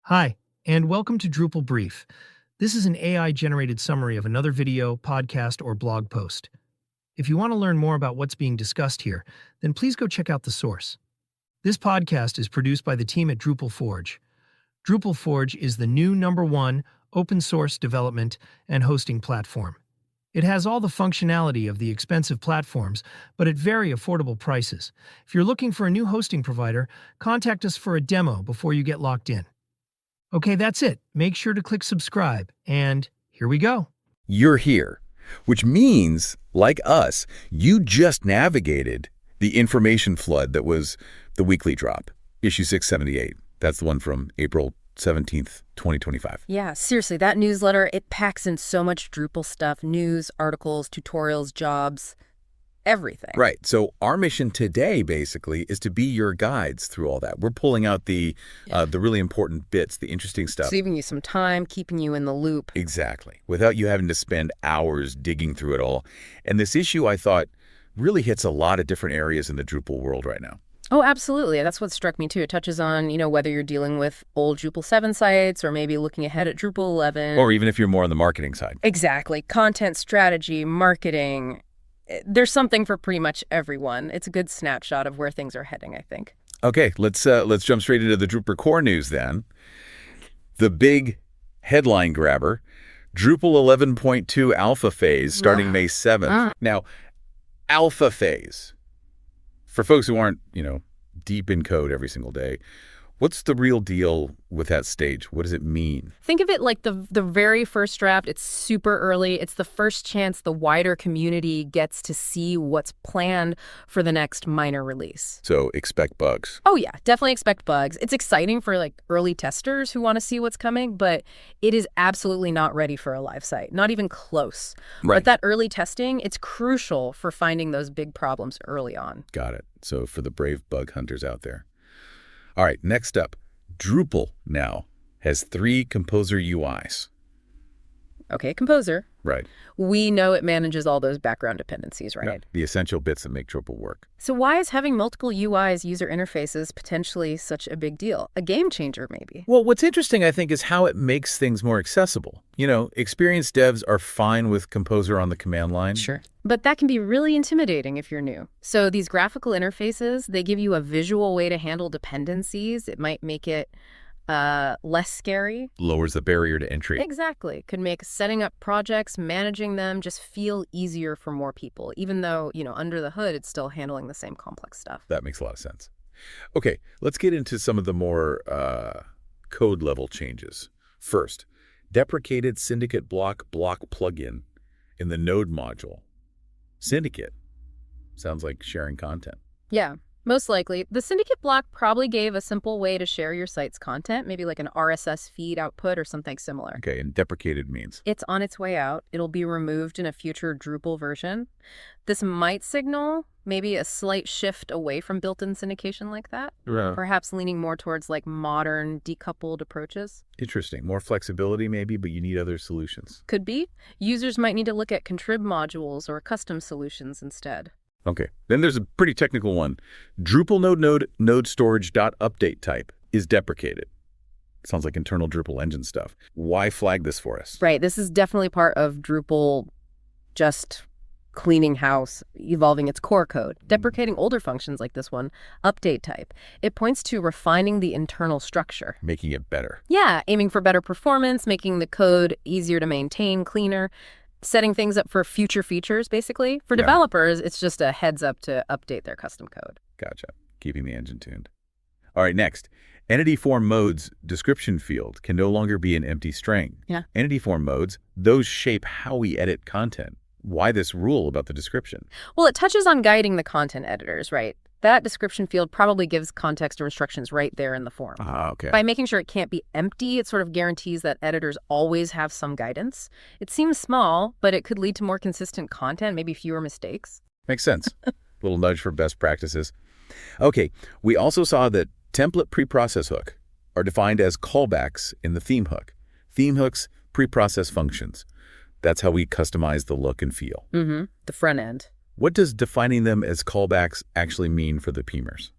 Hi, and welcome to DrupalBrief. This is an AI-generated summary of another video, podcast, or blog post. If you want to learn more about what's being discussed here, then please go check out the source. This podcast is produced by the team at Drupal Forge. Drupal Forge is the new #1 open-source development and hosting platform. It has all the functionality of the expensive platforms, but at very affordable prices. If you're looking for a new hosting provider, contact us for a demo before you get locked in. Okay, that's it. Make sure to click subscribe, and here we go. You're here, which means, like us, you just navigated the information flood that was the weekly drop, issue 678. That's the one from April 17th, 2025. Yeah, seriously, that newsletter, it packs in so much Drupal stuff, news, articles, tutorials, jobs, everything. Right. So our mission today, basically, is to be your guides through all that. We're pulling out the really important bits, the interesting stuff. Saving you some time, keeping you in the loop. Exactly. Without you having to spend hours digging through it all. And this issue, I thought, really hits a lot of different areas in the Drupal world right now. Oh, absolutely. That's what struck me, too. It touches on, whether you're dealing with old Drupal 7 sites or maybe looking ahead at Drupal 11. Or even if you're more on the marketing side. Exactly. Content strategy, marketing. There's something for pretty much everyone. It's a good snapshot of where things are heading, I think. Okay, let's jump straight into the Drupal core news then. The big headline grabber, Drupal 11.2 alpha phase starting May 7th. Now, alpha phase. For folks who aren't, deep in code every single day, what's the real deal with that stage? What does it mean? Think of it like the very first draft. It's super early. It's the first chance the wider community gets to see what's planned for the next minor release. So expect bugs. Oh, yeah, definitely expect bugs. It's exciting for early testers who want to see what's coming, but it is absolutely not ready for a live site, not even close. Right. But that early testing, it's crucial for finding those big problems early on. Got it. So for the brave bug hunters out there. All right, next up, Drupal now has 3 Composer UIs. Okay, Composer. Right. We know it manages all those background dependencies, right? Yeah, the essential bits that make Drupal work. So why is having multiple UIs, user interfaces, potentially such a big deal? A game changer, maybe? Well, what's interesting, I think, is how it makes things more accessible. Experienced devs are fine with Composer on the command line. Sure. But that can be really intimidating if you're new. So these graphical interfaces, they give you a visual way to handle dependencies. It might make it less scary. Lowers the barrier to entry. Exactly. Could make setting up projects, managing them, just feel easier for more people, even though, under the hood, it's still handling the same complex stuff. That makes a lot of sense. Okay, let's get into some of the more code level changes. First, deprecated syndicate block plugin in the node module. Syndicate. Sounds like sharing content. Yeah. Most likely. The syndicate block probably gave a simple way to share your site's content, maybe like an RSS feed output or something similar. Okay, and deprecated means? It's on its way out. It'll be removed in a future Drupal version. This might signal maybe a slight shift away from built-in syndication like that. Yeah. Perhaps leaning more towards modern decoupled approaches. Interesting. More flexibility maybe, but you need other solutions. Could be. Users might need to look at contrib modules or custom solutions instead. Okay, then there's a pretty technical one. Drupal node storage.update type is deprecated. Sounds like internal Drupal engine stuff. Why flag this for us? Right, this is definitely part of Drupal just cleaning house, evolving its core code, deprecating older functions like this one, update type. It points to refining the internal structure. Making it better. Yeah, aiming for better performance, making the code easier to maintain, cleaner. Setting things up for future features, basically. For developers, it's just a heads up to update their custom code. Gotcha. Keeping the engine tuned. All right, next. Entity form modes description field can no longer be an empty string. Yeah. Entity form modes, those shape how we edit content. Why this rule about the description? Well, it touches on guiding the content editors, right? That description field probably gives context or instructions right there in the form. Okay. By making sure it can't be empty, it sort of guarantees that editors always have some guidance. It seems small, but it could lead to more consistent content, maybe fewer mistakes. Makes sense. Little nudge for best practices. Okay, we also saw that template preprocess hook are defined as callbacks in the theme hook. Theme hooks, preprocess functions. That's how we customize the look and feel. The front end. What does defining them as callbacks actually mean for the Peemers?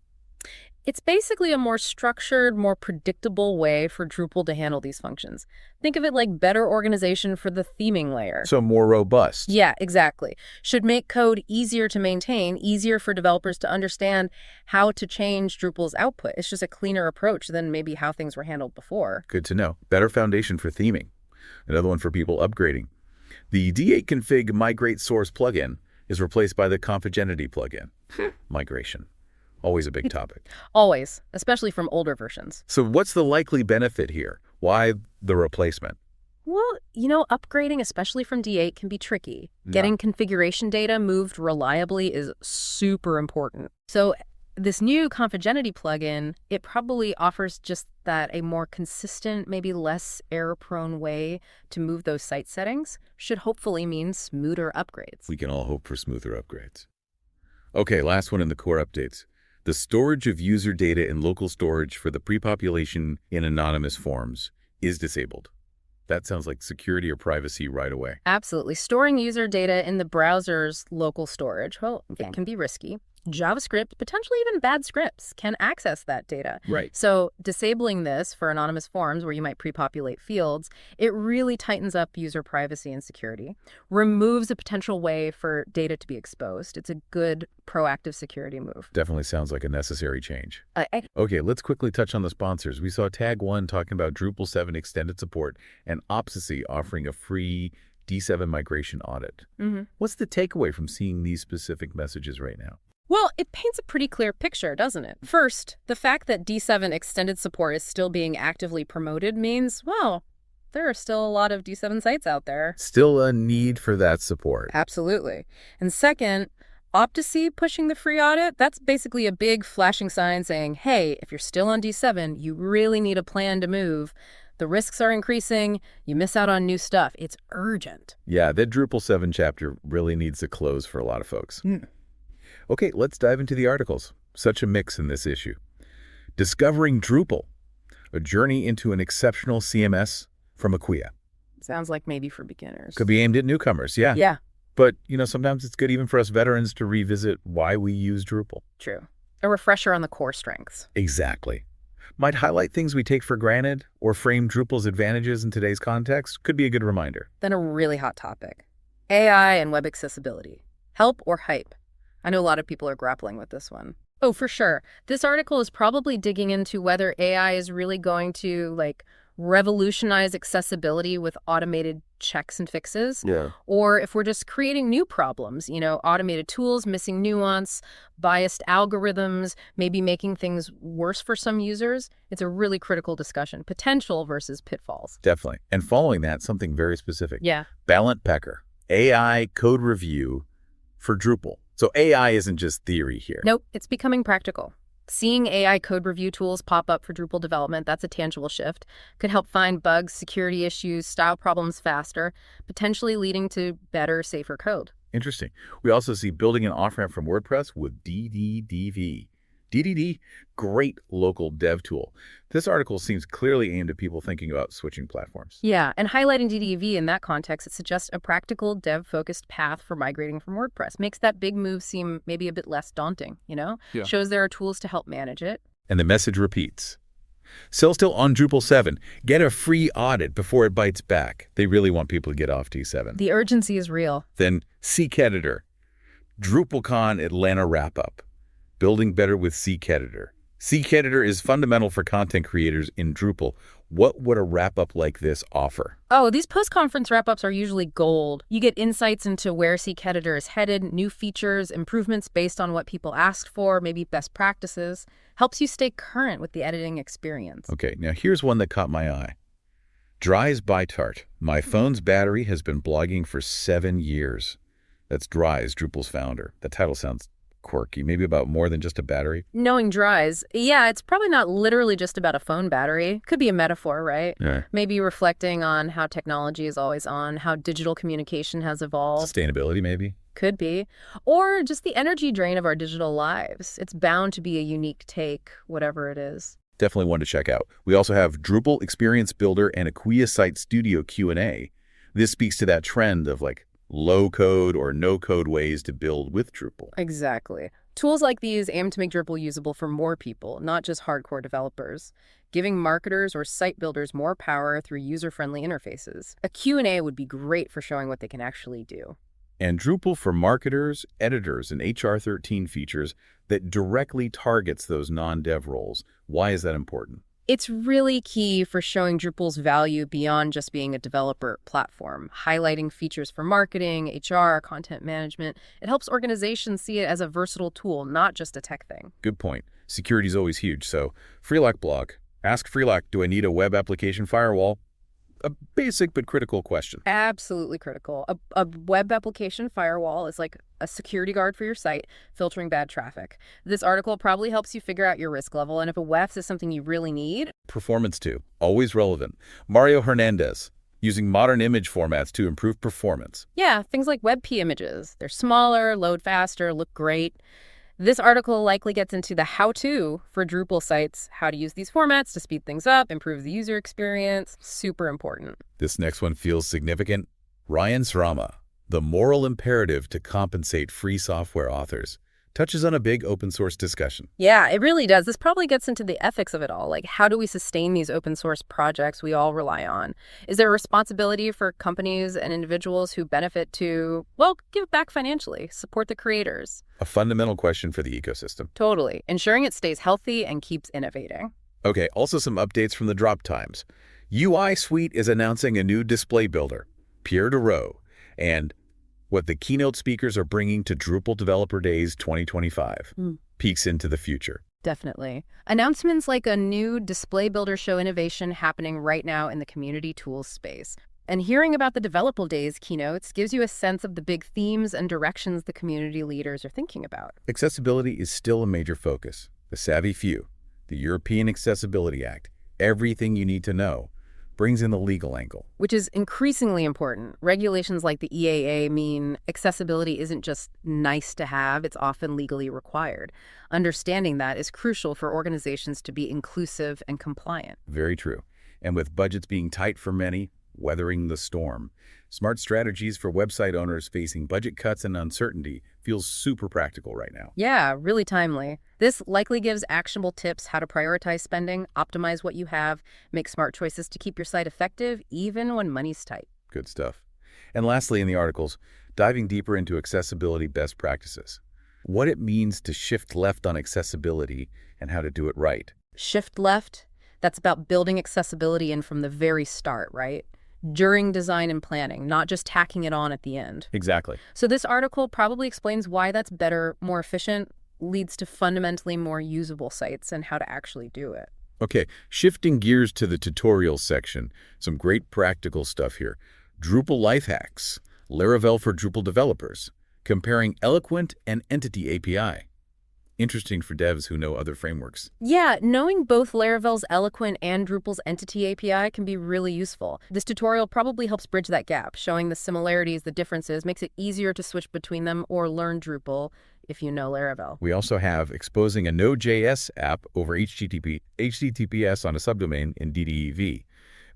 It's basically a more structured, more predictable way for Drupal to handle these functions. Think of it like better organization for the theming layer. So more robust. Yeah, exactly. Should make code easier to maintain, easier for developers to understand how to change Drupal's output. It's just a cleaner approach than maybe how things were handled before. Good to know. Better foundation for theming. Another one for people upgrading. The D8 config migrate source plugin is replaced by the Configenity plugin. Migration. Always a big topic. Always, especially from older versions. So what's the likely benefit here? Why the replacement? Well, upgrading, especially from D8, can be tricky. No. Getting configuration data moved reliably is super important. So this new Configenity plugin, it probably offers just that a more consistent, maybe less error-prone way to move those site settings should hopefully mean smoother upgrades. We can all hope for smoother upgrades. Okay, last one in the core updates. The storage of user data in local storage for the pre-population in anonymous forms is disabled. That sounds like security or privacy right away. Absolutely. Storing user data in the browser's local storage, well, it can be risky. JavaScript, potentially even bad scripts, can access that data. Right. So disabling this for anonymous forms where you might pre-populate fields, it really tightens up user privacy and security, removes a potential way for data to be exposed. It's a good proactive security move. Definitely sounds like a necessary change. Okay, let's quickly touch on the sponsors. We saw Tag 1 talking about Drupal 7 extended support and Opsy offering a free D7 migration audit. What's the takeaway from seeing these specific messages right now? Well, it paints a pretty clear picture, doesn't it? First, the fact that D7 extended support is still being actively promoted means, well, there are still a lot of D7 sites out there. Still a need for that support. Absolutely. And second, Opsy pushing the free audit, that's basically a big flashing sign saying, hey, if you're still on D7, you really need a plan to move. The risks are increasing. You miss out on new stuff. It's urgent. Yeah, that Drupal 7 chapter really needs to close for a lot of folks. Okay, let's dive into the articles. Such a mix in this issue. Discovering Drupal, a journey into an exceptional CMS from Acquia. Sounds like maybe for beginners. Could be aimed at newcomers, yeah. Yeah, But, sometimes it's good even for us veterans to revisit why we use Drupal. true. A refresher on the core strengths. Exactly. Might highlight things we take for granted or frame Drupal's advantages in today's context. Could be a good reminder. Then a really hot topic. AI and web accessibility. Help or hype? I know a lot of people are grappling with this one. Oh, for sure. This article is probably digging into whether AI is really going to, revolutionize accessibility with automated checks and fixes. Yeah. Or if we're just creating new problems, automated tools, missing nuance, biased algorithms, maybe making things worse for some users. It's a really critical discussion. Potential versus pitfalls. Definitely. And following that, something very specific. Yeah. Balint Pecker, AI code review for Drupal. So AI isn't just theory here. Nope, it's becoming practical. Seeing AI code review tools pop up for Drupal development, that's a tangible shift. Could help find bugs, security issues, style problems faster, potentially leading to better, safer code. Interesting. We also see building an off-ramp from WordPress with DDDV. DDD, great local dev tool. This article seems clearly aimed at people thinking about switching platforms. Yeah, and highlighting DDV in that context, it suggests a practical dev-focused path for migrating from WordPress. Makes that big move seem maybe a bit less daunting, Yeah. Shows there are tools to help manage it. And the message repeats. Still on Drupal 7. Get a free audit before it bites back. They really want people to get off D7. The urgency is real. Then Seek Editor. DrupalCon Atlanta wrap-up. Building better with Seek Editor. Seek Editor is fundamental for content creators in Drupal. What would a wrap-up like this offer? Oh, these post-conference wrap-ups are usually gold. You get insights into where Seek Editor is headed, new features, improvements based on what people asked for, maybe best practices. Helps you stay current with the editing experience. Okay, now here's one that caught my eye. Dries Bytart. My phone's battery has been blogging for 7 years. That's Dries, Drupal's founder. The title sounds quirky, maybe about more than just a battery. Knowing Dries, yeah, it's probably not literally just about a phone battery. Could be a metaphor, right? Yeah. Maybe reflecting on how technology is always on, how digital communication has evolved. Sustainability, maybe? Could be. Or just the energy drain of our digital lives. It's bound to be a unique take, whatever it is. Definitely one to check out. We also have Drupal Experience Builder and Acquia Site Studio Q&A. This speaks to that trend of low-code or no-code ways to build with Drupal. Exactly. Tools like these aim to make Drupal usable for more people, not just hardcore developers, giving marketers or site builders more power through user-friendly interfaces. A Q&A would be great for showing what they can actually do. And Drupal for marketers, editors, and HR13 features that directly targets those non-dev roles. Why is that important? It's really key for showing Drupal's value beyond just being a developer platform, highlighting features for marketing, HR, content management. It helps organizations see it as a versatile tool, not just a tech thing. Good point. Security is always huge, so Freelock blog. Ask Freelock, do I need a web application firewall? A basic but critical question. Absolutely critical. A web application firewall is like a security guard for your site, filtering bad traffic. This article probably helps you figure out your risk level, and if a WAF is something you really need. Performance too, always relevant. Mario Hernandez, using modern image formats to improve performance. Yeah, things like WebP images. They're smaller, load faster, look great. This article likely gets into the how-to for Drupal sites, how to use these formats to speed things up, improve the user experience. Super important. This next one feels significant. Ryan Srama, the moral imperative to compensate free software authors, touches on a big open source discussion. Yeah, it really does. This probably gets into the ethics of it all. Like, how do we sustain these open source projects we all rely on? Is there a responsibility for companies and individuals who benefit to, well, give back financially, support the creators? A fundamental question for the ecosystem. Totally. Ensuring it stays healthy and keeps innovating. Okay, also some updates from the drop times. UI Suite is announcing a new display builder, Pierre de Rowe, and what the keynote speakers are bringing to Drupal Developer Days 2025 peeks into the future. Definitely. Announcements like a new display builder show innovation happening right now in the community tools space. And hearing about the Developer Days keynotes gives you a sense of the big themes and directions the community leaders are thinking about. Accessibility is still a major focus. The Savvy Few, the European Accessibility Act, everything you need to know, brings in the legal angle. Which is increasingly important. Regulations like the EAA mean accessibility isn't just nice to have, it's often legally required. Understanding that is crucial for organizations to be inclusive and compliant. Very true. And with budgets being tight for many, weathering the storm, smart strategies for website owners facing budget cuts and uncertainty feels super practical right now. Yeah, really timely. This likely gives actionable tips how to prioritize spending, optimize what you have, make smart choices to keep your site effective, even when money's tight. Good stuff. And lastly in the articles, diving deeper into accessibility best practices. What it means to shift left on accessibility and how to do it right. Shift left, that's about building accessibility in from the very start, right? During design and planning, not just tacking it on at the end. Exactly. So this article probably explains why that's better, more efficient, leads to fundamentally more usable sites and how to actually do it. Okay, shifting gears to the tutorials section, some great practical stuff here. Drupal life hacks, Laravel for Drupal developers, comparing Eloquent and Entity API. Interesting for devs who know other frameworks. Yeah, knowing both Laravel's Eloquent and Drupal's Entity API can be really useful. This tutorial probably helps bridge that gap, showing the similarities, the differences, makes it easier to switch between them or learn Drupal if you know Laravel. We also have exposing a Node.js app over HTTPS on a subdomain in DDEV.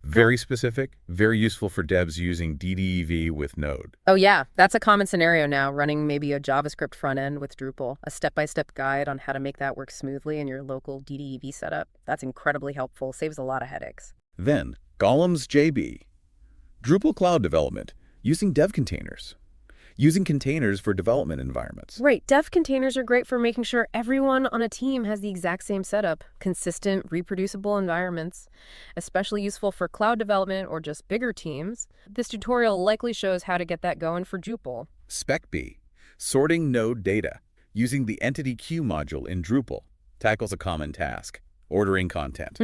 Very specific, very useful for devs using DDEV with Node. Oh yeah, that's a common scenario now, running maybe a JavaScript front end with Drupal. A step-by-step guide on how to make that work smoothly in your local DDEV setup. That's incredibly helpful, saves a lot of headaches. Then, Golems JB. Drupal cloud development, using dev containers. Using containers for development environments. Right, dev containers are great for making sure everyone on a team has the exact same setup, consistent, reproducible environments, especially useful for cloud development or just bigger teams. This tutorial likely shows how to get that going for Drupal. SpecB, sorting node data, using the Entity Queue module in Drupal, tackles a common task. Ordering content.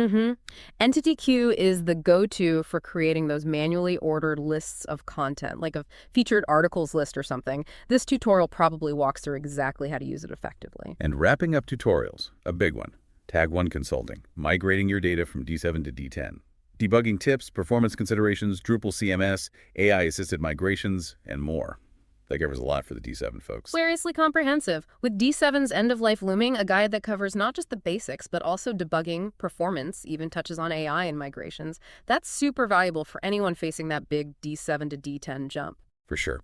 Entity Queue is the go-to for creating those manually ordered lists of content, like a featured articles list or something. This tutorial probably walks through exactly how to use it effectively. And wrapping up tutorials, a big one. Tag 1 Consulting, migrating your data from D7 to D10. Debugging tips, performance considerations, Drupal CMS, AI-assisted migrations, and more. That covers a lot for the D7 folks. Hilariously comprehensive. With D7's end-of-life looming, a guide that covers not just the basics, but also debugging, performance, even touches on AI and migrations. That's super valuable for anyone facing that big D7 to D10 jump. For sure.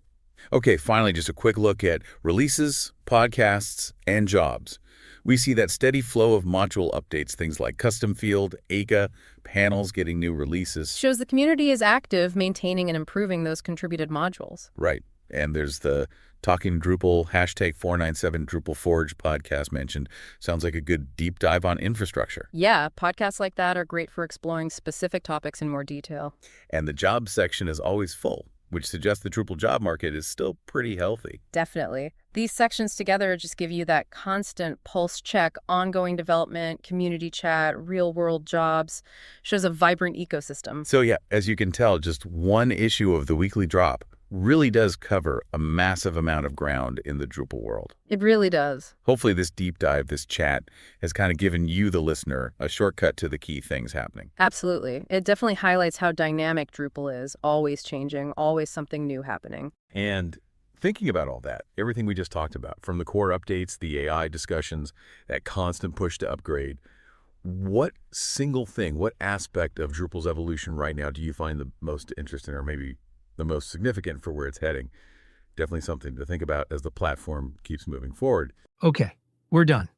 Okay, finally, just a quick look at releases, podcasts, and jobs. We see that steady flow of module updates, things like custom field, ACA, panels getting new releases. Shows the community is active, maintaining and improving those contributed modules. Right. And there's the Talking Drupal, #497 Drupal Forge podcast mentioned. Sounds like a good deep dive on infrastructure. Yeah, podcasts like that are great for exploring specific topics in more detail. And the jobs section is always full, which suggests the Drupal job market is still pretty healthy. Definitely. These sections together just give you that constant pulse check, ongoing development, community chat, real-world jobs. Shows a vibrant ecosystem. So yeah, as you can tell, just one issue of the Weekly Drop really does cover a massive amount of ground in the Drupal world. It really does. Hopefully this deep dive, this chat, has kind of given you, the listener, a shortcut to the key things happening. Absolutely. It definitely highlights how dynamic Drupal is, always changing, always something new happening. And thinking about all that, everything we just talked about, from the core updates, the AI discussions, that constant push to upgrade, what single thing, what aspect of Drupal's evolution right now do you find the most interesting, or maybe the most significant for where it's heading? Definitely something to think about as the platform keeps moving forward. Okay, we're done.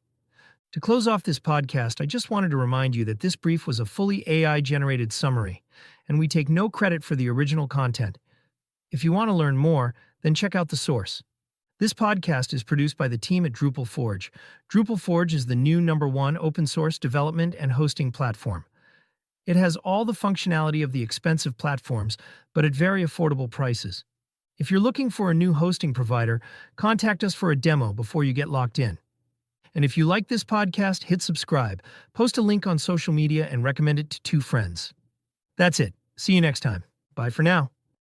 To close off this podcast, I just wanted to remind you that this brief was a fully AI-generated summary, and we take no credit for the original content. If you want to learn more, then check out the source. This podcast is produced by the team at Drupal Forge. Drupal Forge is the new #1 open-source development and hosting platform. It has all the functionality of the expensive platforms, but at very affordable prices. If you're looking for a new hosting provider, contact us for a demo before you get locked in. And if you like this podcast, hit subscribe, post a link on social media, and recommend it to 2 friends. That's it. See you next time. Bye for now.